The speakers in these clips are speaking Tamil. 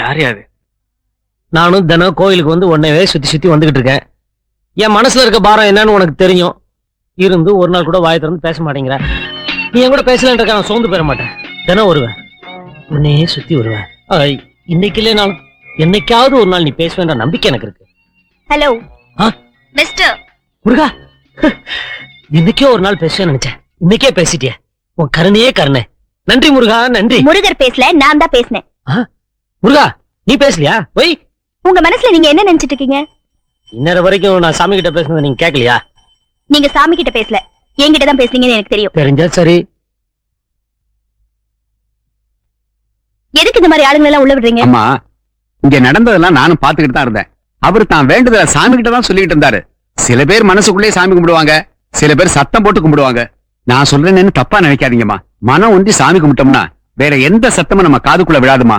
யார் யாது? நானும் தினம் கோயிலுக்கு வந்து உன்னையவே சுத்தி சுத்தி வந்துகிட்டு இருக்கேன். என் மனசுல இருக்க பாரம் என்னன்னு உனக்கு தெரியும். இருந்து ஒரு நாள் கூட வாயை திறந்து பேச மாட்டேங்கிற. நீ என் கூட பேசலன்றக்க நான் சோர்ந்து பெற மாட்டேன். தினம் வருவேன், உன்னையே சுத்தி வருவேன். இன்னைக்கு இல்லைனாலும் என்னைக்காவது ஒரு நாள் நீ பேசுவேன்ற நம்பிக்கை எனக்கு இருக்கு. ஹலோ மிஸ்டர் முருகா, இன்னைக்கே ஒரு நாள் பேசுவேன் நினைச்சேன். இன்னைக்கே பேசிட்டிய. உன் கருணையே கருணை. நன்றி முருகா, நன்றி. முருகர் பேசல, நான் தான் பேசினேன். முருகா, நீ பேசலையா? ஒய், உங்க மனசுல நீங்க என்ன நினைச்சிட்டு இருக்கீங்க? இன்னொரு வரைக்கும் நான் சாமி கிட்ட பேசுனது நீங்க கேட்கலையா? நீங்க சாமி கிட்ட பேசல, என்கிட்ட தான் பேசுனீங்கன்னு எனக்கு தெரியும். தெரிஞ்சா சரி. எதுக்கு இந்த மாதிரி ஆளுங்க எல்லாம் உள்ள விடுறீங்க? அம்மா, இங்க நடந்ததெல்லாம் நானும் பாத்துக்கிட்டு தான் இருந்தேன். அவர் தான் வேண்டுதல சாமி கிட்ட தான் சொல்லிட்டு இருந்தாரு. சில பேர் மனசுக்குள்ளே சாமி கும்பிடுவாங்க, சில பேர் சத்தம் போட்டு கும்பிடுவாங்க. நான் சொல்றேன்னு தப்பா நினைக்காதீங்கம்மா. மனம் ஒன்றி சாமி கும்பிட்டோம்னா வேற எந்த சத்தமும் நம்ம காதுக்குள்ள விழாதுமா.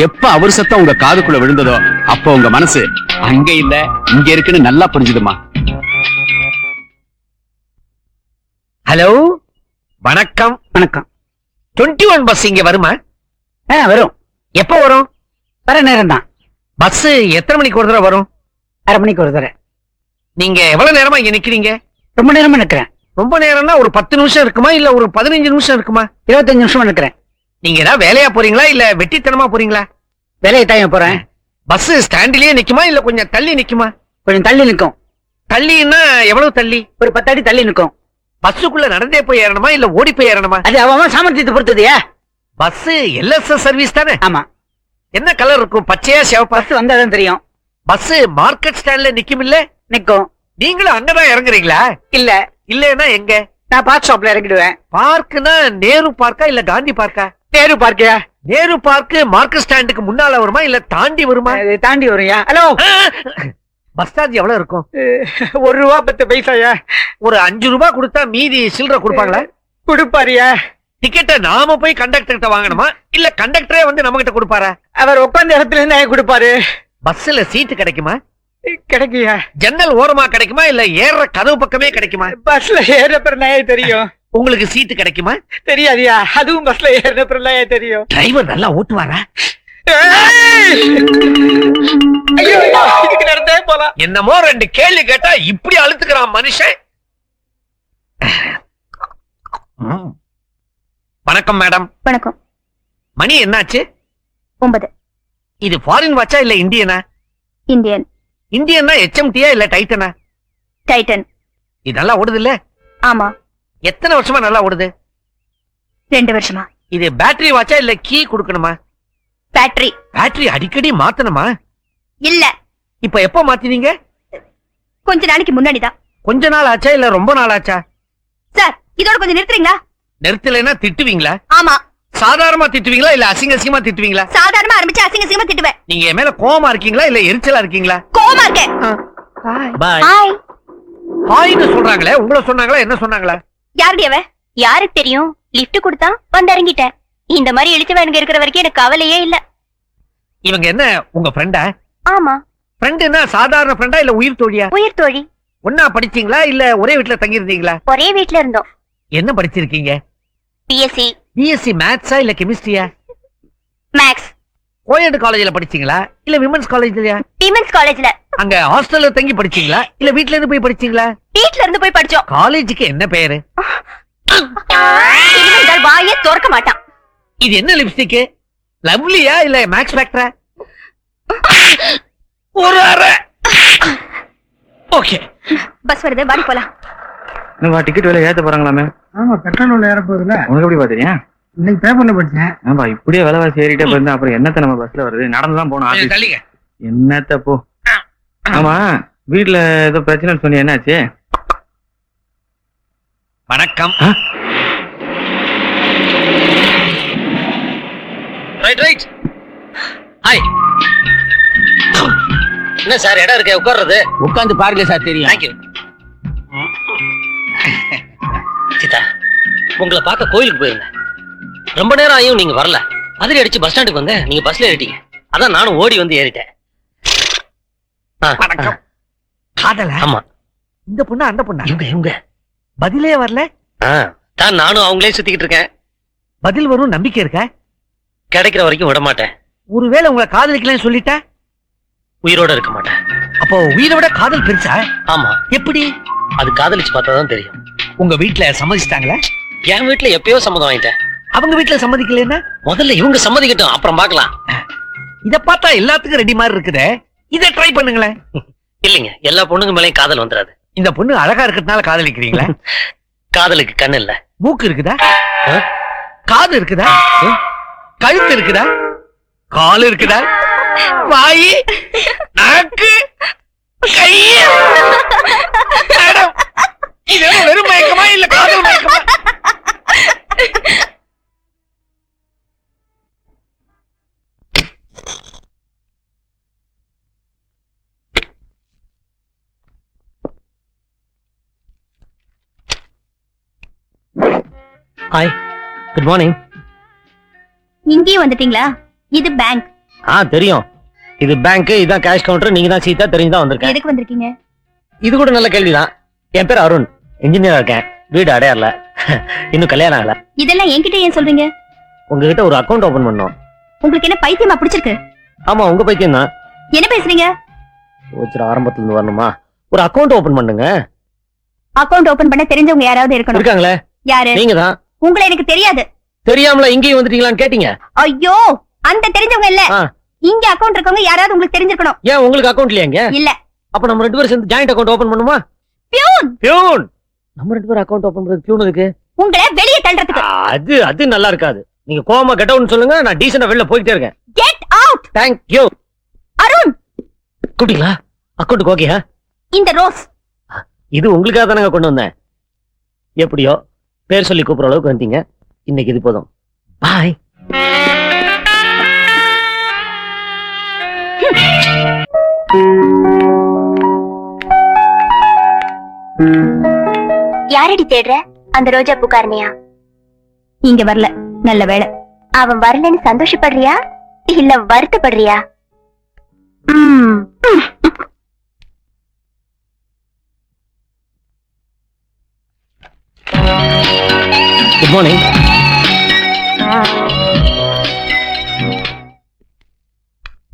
எப்ப அவர் சத்தம் உங்க காதுக்குள்ள விழுந்ததோ அப்போ உங்க மனசு அங்க இல்ல இங்க இருக்குன்னு நல்லா புரிஞ்சுதுமா. ஹலோ, வணக்கம். வணக்கம். 21 பஸ் இங்க வருமா? வரும். எப்ப வரும்? வர நேரம் தான். பஸ் எத்தனை மணிக்கு ஒரு தடவை வரும்? அரை மணிக்கு ஒரு தடவை. நீங்க எவ்வளவு நேரமா இங்க நிக்கிறீங்க? ரொம்ப நேரமா நிக்கிறேன். ரொம்ப நேரம்னா ஒரு 10 நிமிஷம் இருக்குமா இல்ல ஒரு 15 நிமிஷம் இருக்குமா? 25 நிமிஷமா நிக்கிறேன். நீங்க ஏதாவது வேலையா போறீங்களா இல்ல வெட்டித்தனமா போறீங்களா? வேலையை தாங்க போறேன். பஸ் ஸ்டாண்டிலேயே நிக்குமா இல்ல கொஞ்சம் தள்ளி நிக்குமா? கொஞ்சம் தள்ளி நிக்கும். தள்ளின்னா எவ்வளவு தள்ளி? ஒரு 10 அடி தள்ளி நிக்கும். பஸ்ஸுக்குள்ள நடந்தே போய் ஏறணுமா இல்ல ஓடி போய் ஏறணுமா? அது அவன் சாமர்த்தியத்தை பொறுத்தது. பஸ் எல்எஸ்எஸ் சர்வீஸ் தானே? ஆமா. என்ன கலர் இருக்கும்? பச்சையா சிவப்பா? பஸ் வந்தாதான் தெரியும். பஸ் மார்க்கெட் ஸ்டாண்ட்ல நிக்கும் இல்ல? நிக்கும். நீங்களும் அங்கதான் இறங்குறீங்களா? இல்ல. இல்லன்னா எங்க? நான் பார்க் ஷாப்ல இறங்கிடுவேன். பார்க்னா நேரு பார்க்கா இல்ல காந்தி பார்க்கா? நேரு பார்க்கியா? நேரு பார்க் மார்க்கெட் ஸ்டாண்டுக்கு முன்னால வருமா இல்ல தாண்டி வருமா? தாண்டி வரும்யா. ஹலோ, பஸ் சார்ஜ் எவ்வளவு இருக்கும்? 1 ரூபா 10 பைசாயா? ஒரு 5 ரூபாய் கொடுத்தா மீதி சில்லற கொடுப்பாங்களா? கொடுப்பாரியா? டிக்கெட்டை நாம போய் கண்டக்டர் கிட்ட வாங்கணுமா இல்ல கண்டக்டரே வந்து நம்ம கிட்ட கொடுப்பாரா? அவர் உட்கார்ந்த இடத்துல இருந்தா கொடுப்பாரு. பஸ்ல சீட்டு கிடைக்குமா? கிடைக்கியா? ஜன்னல் ஓரமா கிடைக்குமா இல்ல ஏற கதவு பக்கமே கிடைக்குமா? பஸ்ல ஏற பிறனாயே தெரியும். உங்களுக்கு சீட்டு கிடைக்குமா? தெரியாதியா? அதுவும் பஸ்ல ஏற பிறனாயே தெரியும். டிரைவர் நல்லா ஓட்டுவாரா? ஐயோ, இதுக்கு நடந்தே போலாம். என்னமோ 2 கேள்வி கேட்டா இப்படி அழுத்துக்கிறான் மனுஷன். வணக்கம் மேடம். வணக்கம். மணி என்னாச்சு? 9. இது ஃபாரின் வாட்சா இல்ல இந்தியனா? இந்தியன். இந்தியன்னா HMTயா இல்ல டைட்டனா? டைட்டன். இது நல்லா ஓடுது இல்ல? ஆமா. எத்தனை வருஷமா நல்லா ஓடுது? 2 வருஷமா. இது பேட்டரி வாட்சா இல்ல கீ கொடுக்கணுமா? பேட்டரி. பேட்டரி அடிக்கடி மாத்தணுமா? இல்ல. இப்ப எப்ப மாத்தினீங்க? கொஞ்ச நாளைக்கு முன்னாடி தான். கொஞ்ச நாள் ஆச்சா இல்ல ரொம்ப நாள் ஆச்சா? சார், இதோட கொஞ்சம் நிறுத்துறீங்களா? நிறுத்தலைன்னா திட்டுவீங்களா? ஆமா. சாதாரணமா திட்டுவீங்களா இல்ல அசிங்க அசிங்கமா திட்டுவீங்களா? சாதாரணமா ஆரம்பிச்சு அசிங்க அசிங்கமா திட்டுவேன். நீங்க என் மேல கோவமா இருக்கீங்களா இல்ல எரிச்சலா இருக்கீங்களா? கோவமா இருக்கேன். பாய். ஹாய். ஹாய்னு சொல்றாங்களே, உங்களை சொன்னாங்களா என்ன சொன்னாங்களா? யாருடைய அவ? யாருக்கு தெரியும்? லிஃப்ட் கொடுத்தா வந்து இறங்கிட்டேன். இந்த மாதிரி இழுச்சவனுங்க இருக்கிற வரைக்கும் எனக்கு கவலையே இல்ல. இவங்க என்ன உங்க ஃப்ரெண்டா? ஆமா. ஃப்ரெண்டுன்னா சாதாரண ஃப்ரெண்டா இல்ல உயிர் தோழியா? உயிர் தோழி. ஒன்னா படிச்சீங்களா இல்ல ஒரே வீட்டுல தங்கி இருந்தீங்களா? ஒரே வீட்ல இருந்தோம். என்ன படிச்சிருக்கீங்க? பிஎஸ்சி. பிஎஸ்சி மேத்ஸா இல்ல கெமிஸ்ட்ரியா? மேக்ஸ். கோயட் காலேஜ்ல படிச்சீங்களா இல்ல விமென்ஸ் காலேஜ்லயா? விமென்ஸ் காலேஜ்ல. அங்க ஹாஸ்டல்ல தங்கி படிச்சீங்களா இல்ல வீட்ல இருந்து போய் படிச்சீங்களா? வீட்ல இருந்து போய் படிச்சோம். காலேஜுக்கு என்ன பேரு? இனிமேல் வாயே திறக்க மாட்டான். இது என்ன லிப்ஸ்டிக்? லவ்லியா இல்ல மேக்ஸ் ஃபேக்டரா? ஒரு அரை. ஓகே. பஸ் வருது, வாடி போலாம். என்னப்பா டிக்கெட் விலை ஏத்த போறாங்களாமே? ஆமா, பெட்ரோல் விலை ஏற போகுதுல. உனக்கு எப்படி பாத்தீங்க? இன்னைக்கு பேப்பர்ல படிச்சேன். ஆமா, இப்படியே விலைவாசி ஏறிட்டே போயிருந்தா அப்புறம் என்னத்த நம்ம பஸ்ல வருது? நடந்துதான் போனோம் ஆபீஸ். தள்ளிங்க. என்னத்த போ. ஆமா, வீட்டுல ஏதோ பிரச்சனை சொன்னீங்க, என்னாச்சு? வணக்கம். ரைட். ஹாய். என்ன சார் இடம் இருக்க உட்கார்றது? உட்கார்ந்து பாருங்க சார், தெரியும். தேங்க்யூ. சீதா, உங்களை பார்க்க கோயிலுக்கு போயிருந்தேன். ரொம்ப நேரம் ஆகியும் நீங்க வரல. அதிரி அடிச்சு பஸ் ஸ்டாண்டுக்கு வந்தேன், நீங்க பஸ்ல ஏறிட்டீங்க. அதான் நானும் ஓடி வந்து ஏறிட்டேன். வணக்கம். காதலா? ஆமா. இந்த பொண்ணு அந்த பொண்ணா? இவங்க பதிலே வரல. தான் நானும் அவங்களே சுத்திக்கிட்டு இருக்கேன். பதில் வரும் நம்பிக்கை இருக்கா? கிடைக்கிற வரைக்கும் விட மாட்டேன். ஒருவேளை உங்களை காதலிக்கலன்னு சொல்லிட்டா உயிரோட இருக்க மாட்டேன். அப்போ உயிரை விட காதல் பெருசா? ஆமா, எப்படி? அது காதலிச்சு பார்த்தா தான் தெரியும். உங்க வீட்டுல சம்மதிச்சிட்டாங்களா? என் வீட்டுல எப்பயோ சம்மதம் வாங்கிட்டேன். அவங்க வீட்டுல சம்மதிக்கலன்னா? முதல்ல இவங்க சம்மதிக்கட்டும், அப்புறம் பார்க்கலாம். இத பார்த்தா எல்லாத்துக்கும் ரெடி மாதிரி இருக்குதே, இத ட்ரை பண்ணுங்களேன். இல்லைங்க, எல்லா பொண்ணுங்க மேலயும் காதல் வந்துடாது. இந்த பொண்ணு அழகா இருக்கிறதுனால காதலிக்கிறீங்களா? காதலுக்கு கண்ணு இல்ல. மூக்கு இருக்குதா? ஆ? காது இருக்குதா? கழுத்து இருக்குதா? கால் இருக்குதா? வாய், நாக்கு, கை. மேடம், இது வெறும் மயக்கமா இல்ல காதல் மயக்கமா? Hi, good morning. இங்கேயும் வந்துட்டீங்களா? இது பேங்க். தெரியும். இது பேங்க், இதான் கேஷ் கவுண்டர். நீங்க தான் சீதா, தெரிஞ்சுதான் வந்திருக்கேன். எதுக்கு வந்திருக்கீங்க? இது கூட நல்ல கேள்விதான். என் பேர் அருண், இன்ஜினியரா இருக்கேன். வீடு அடையார்ல. இன்னும் கல்யாணம் ஆகல. இதெல்லாம் என்கிட்ட ஏன் சொல்றீங்க? உங்ககிட்ட ஒரு அக்கவுண்ட் ஓபன் பண்ணோம். உங்களுக்கு என்ன பைத்தியமா பிடிச்சிருக்கு? ஆமா, உங்க பைத்தியம் தான். என்ன பேசுறீங்க? ஆரம்பத்துல இருந்து வரணுமா? ஒரு அக்கவுண்ட் ஓபன் பண்ணுங்க. அக்கவுண்ட் ஓபன் பண்ண தெரிஞ்சவங்க யாராவது இருக்கணும். இருக்காங்களே. யாரு? நீங்க தான். உங்களை எனக்கு தெரியாது. தெரியாமல இங்கேயும் வந்துட்டீங்களான்னு கேட்டீங்க. ஐயோ, அந்த தெரிஞ்சவங்க இல்ல. ஆ. இங்க அக்கவுண்ட் இருக்கவங்க யாராவது உங்களுக்கு தெரிஞ்சிருக்கணும். ஏன் உங்களுக்கு அக்கவுண்ட் இல்லையாங்க? இல்ல. அப்ப நம்ம 2 பேரும் சேர்ந்து ஜாயிண்ட் அக்கவுண்ட் ஓபன் பண்ணுமா? பியூன். பியூன். நம்ம 2 பேரும் அக்கவுண்ட் ஓபன் பண்றது பியூன் இருக்கு. உங்களை வெளியே தள்ளுறதுக்கு. அது நல்லா இருக்காது. நீங்க கோவமா கெட் அவுட்னு சொல்லுங்க, நான் டீசன்ட்டா வெளில போயிட்டே இருக்கேன். Get out. Thank you. Arun. கூட்டிங்களா? அக்கவுண்ட் ஓகேயா? இந்த ரோஸ். இது உங்களுக்காக தானங்க கொண்டு வந்தேன். எப்படியோ பேர் சொல்லி கூப்பிடுற அளவுக்கு வந்தீங்க. இன்னைக்கு இது போதும். பாய். யாரடி தேடுற? அந்த ரோஜா பூக்காரனையா? இங்க வரல. நல்ல வேளை. அவன் வரலன்னு சந்தோஷப்படுறியா இல்ல வருத்தப்படுறியா? Good morning.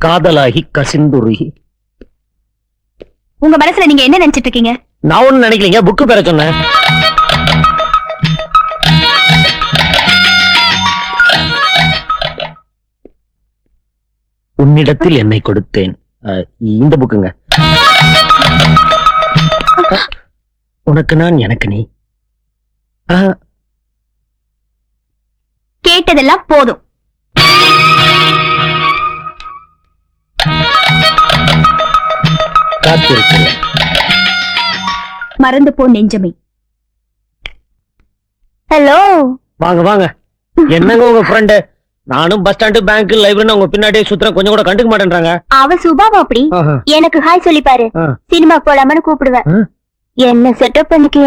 காதலாகி கசிந்துருகி. உங்க மனசுல நீங்க என்ன நினைச்சிட்டு இருக்கீங்க? நான் ஒண்ணும் நினைக்கலீங்க, புக்கு பேர சொன்னேன். உன்னிடத்தில் என்னை கொடுத்தேன். இந்த புக்குங்க. உனக்கு நான், எனக்கு நீ. கேட்டதெல்லாம் போதும். காத்திருக்கிறேன். மறந்து போ நெஞ்சமே. ஹலோ. வாங்க வாங்க. என்னங்க உங்க ஃப்ரெண்டு? நானும் பஸ் ஸ்டாண்டு, பேங்க், லைப்ரரி உங்க பின்னாடியே சுத்துறேன், கொஞ்சம் கூட கண்டுக்க மாட்டேன்றாங்க. அவ சுபாவம் அப்படி. எனக்கு ஹாய் சொல்லி பாரு. சினிமா போலாமனு கூப்பிடுவேன். என்ன செட்டப் பண்ணிக்க?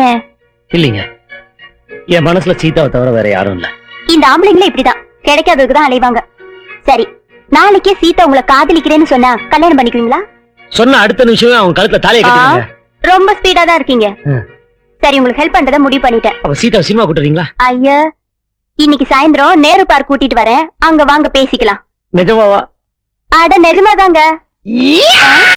இல்லீங்க, என் மனசுல சீதாவை தவிர வேற யாரும் இல்ல. இந்த ஆம்பளைங்களே இப்படிதான், கிடைக்காததுக்கு தான் அலைவாங்க. சரி, நாளைக்கே சீதா உங்களை காதலிக்கிறேன்னு சொன்னா கல்யாணம் பண்ணிக்குவீங்களா? சொன்ன அடுத்த நிமிஷமே அவங்க கழுத்துல தாலியை கட்டுவீங்க. ரொம்ப ஸ்பீடா தான் இருக்கீங்க. சரி, உங்களுக்கு ஹெல்ப் பண்றத முடிவு பண்ணிட்டேன். அப்ப சீதா சினிமா கூட்டுறீங்களா? ஐயா, இன்னைக்கு சாயந்தரம் நேரு பார்க் கூட்டிட்டு வரேன், அங்க வாங்க பேசிக்கலாம். நிஜமாவா? அட நிஜமாதாங்க.